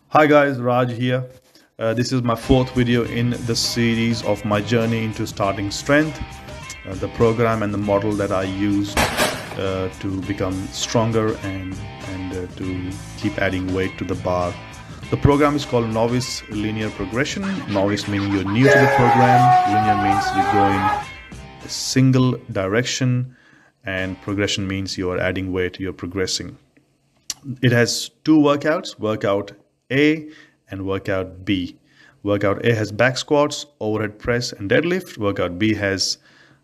Hi guys, Raj here. This is my fourth video in the series of my journey into starting strength, the program and the model that I used to become stronger and to keep adding weight to the bar. The program is called Novice Linear Progression. Novice meaning you're new to the program. Linear means you go in a single direction, and progression means you are adding weight, you're progressing. It has two workouts, workout A and workout B. Workout A has back squats, overhead press and deadlift. Workout B has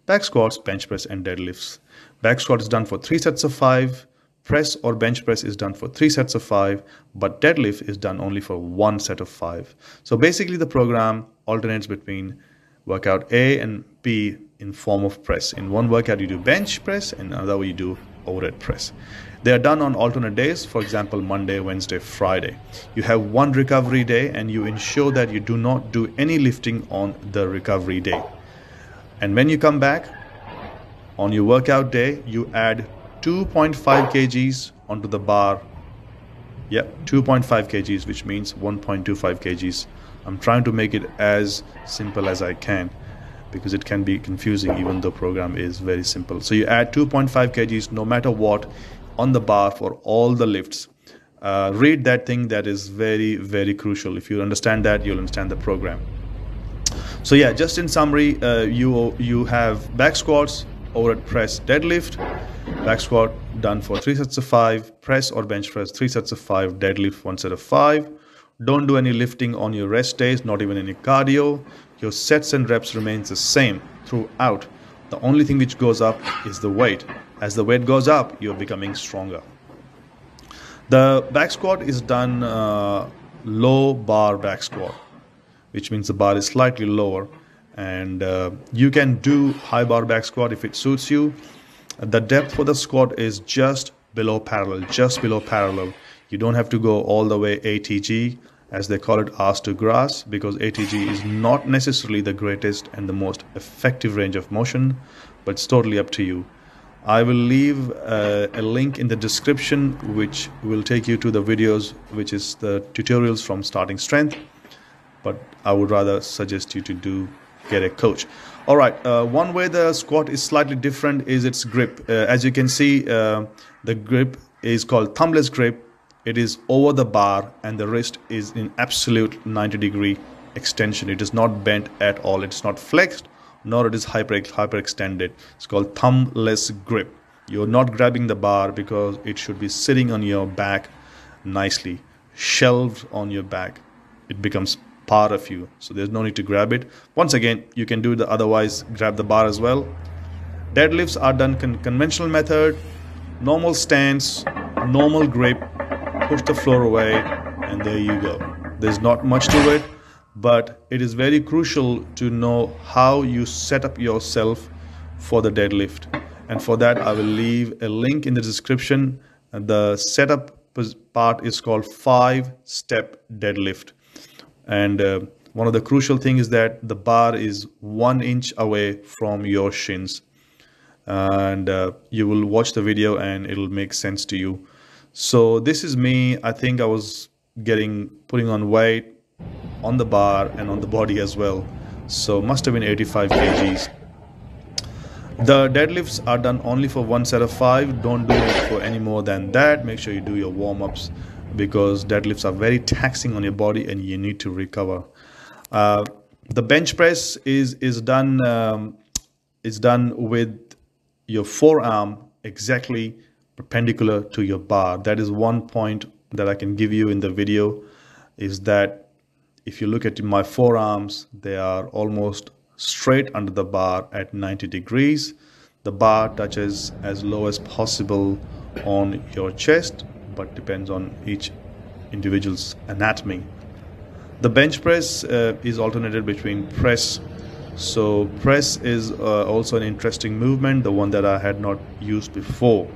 back squats, bench press and deadlifts. Back squat is done for 3 sets of 5. Press or bench press is done for 3 sets of 5, but deadlift is done only for 1 set of 5. So basically the program alternates between workout A and B in form of press. In one workout you do bench press, and another you do overhead press. They are done on alternate days, for example, Monday, Wednesday, Friday. You have one recovery day and you ensure that you do not do any lifting on the recovery day. And when you come back on your workout day, you add 2.5 kgs onto the bar. Yeah, 2.5 kgs, which means 1.25 kgs. I'm trying to make it as simple as I can, because it can be confusing even though program is very simple. So you add 2.5 kgs no matter what on the bar for all the lifts. Read that thing, that is very, very crucial. If you understand that, you'll understand the program. So yeah, just in summary, you have back squats, overhead press, deadlift. Back squat done for 3 sets of 5, press or bench press 3 sets of 5, deadlift 1 set of 5. Don't do any lifting on your rest days, not even any cardio. Your sets and reps remains the same throughout. The only thing which goes up is the weight. As the weight goes up, you're becoming stronger. The back squat is done low bar back squat, which means the bar is slightly lower, and you can do high bar back squat if it suits you. The depth for the squat is just below parallel, You don't have to go all the way ATG, as they call it, ass to grass, because ATG is not necessarily the greatest and the most effective range of motion, but it's totally up to you. I will leave a link in the description which will take you to the videos, which is the tutorials from starting strength, but I would rather suggest you to get a coach. All right, one way the squat is slightly different is its grip. As you can see, the grip is called thumbless grip. It is over the bar and the wrist is in absolute 90-degree extension. It is not bent at all. It's not flexed, nor it is hyperextended. It's called thumbless grip. You're not grabbing the bar because it should be sitting on your back nicely, shelved on your back. It becomes part of you, so there's no need to grab it. Once again, you can do the otherwise grab the bar as well. Deadlifts are done conventional method, normal stance, normal grip, push the floor away, and there you go. There's not much to it, but it is very crucial to know how you set up yourself for the deadlift, and for that I will leave a link in the description. The setup part is called 5-step deadlift, and one of the crucial things is that the bar is 1 inch away from your shins, and you will watch the video and it'll make sense to you. So this is me. I think I was putting on weight on the bar and on the body as well, so must have been 85 kgs. The deadlifts are done only for 1 set of 5. Don't do it for any more than that. Make sure you do your warm-ups, because deadlifts are very taxing on your body and you need to recover. The bench press is done with your forearm exactly perpendicular to your bar. That is one point that I can give you in the video, is that if you look at my forearms, they are almost straight under the bar at 90 degrees. The bar touches as low as possible on your chest, but depends on each individual's anatomy. The bench press is alternated between press. So press is also an interesting movement, the one that I had not used before.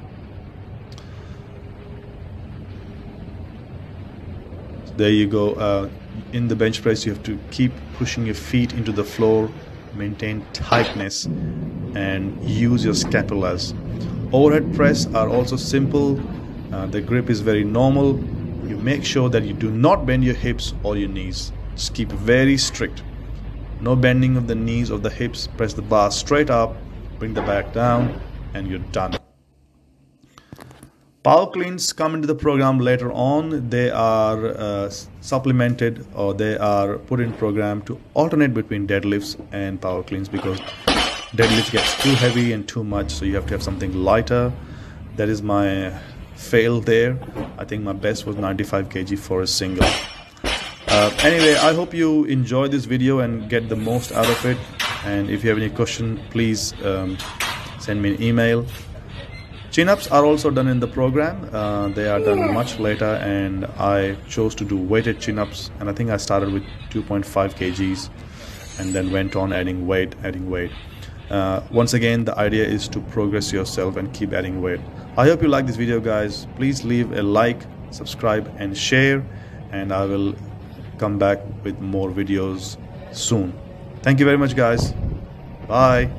There you go. In the bench press, you have to keep pushing your feet into the floor, maintain tightness, and use your scapulas. Overhead press are also simple. The grip is very normal. you make sure that you do not bend your hips or your knees. Just keep it very strict. No bending of the knees or the hips. Press the bar straight up, bring the back down, and you're done. Power cleans come into the program later on. They are supplemented, or they are put in program to alternate between deadlifts and power cleans, because deadlift gets too heavy and too much, so you have to have something lighter. That is my fail there. I think my best was 95 kg for a single. Anyway, I hope you enjoy this video and get the most out of it. And if you have any question, please send me an email. Chin-ups are also done in the program. They are done much later, and I chose to do weighted chin-ups, and I think I started with 2.5 kgs and then went on adding weight. Once again, the idea is to progress yourself and keep adding weight. I hope you like this video, guys. Please leave a like, subscribe and share, and I will come back with more videos soon. Thank you very much, guys. Bye.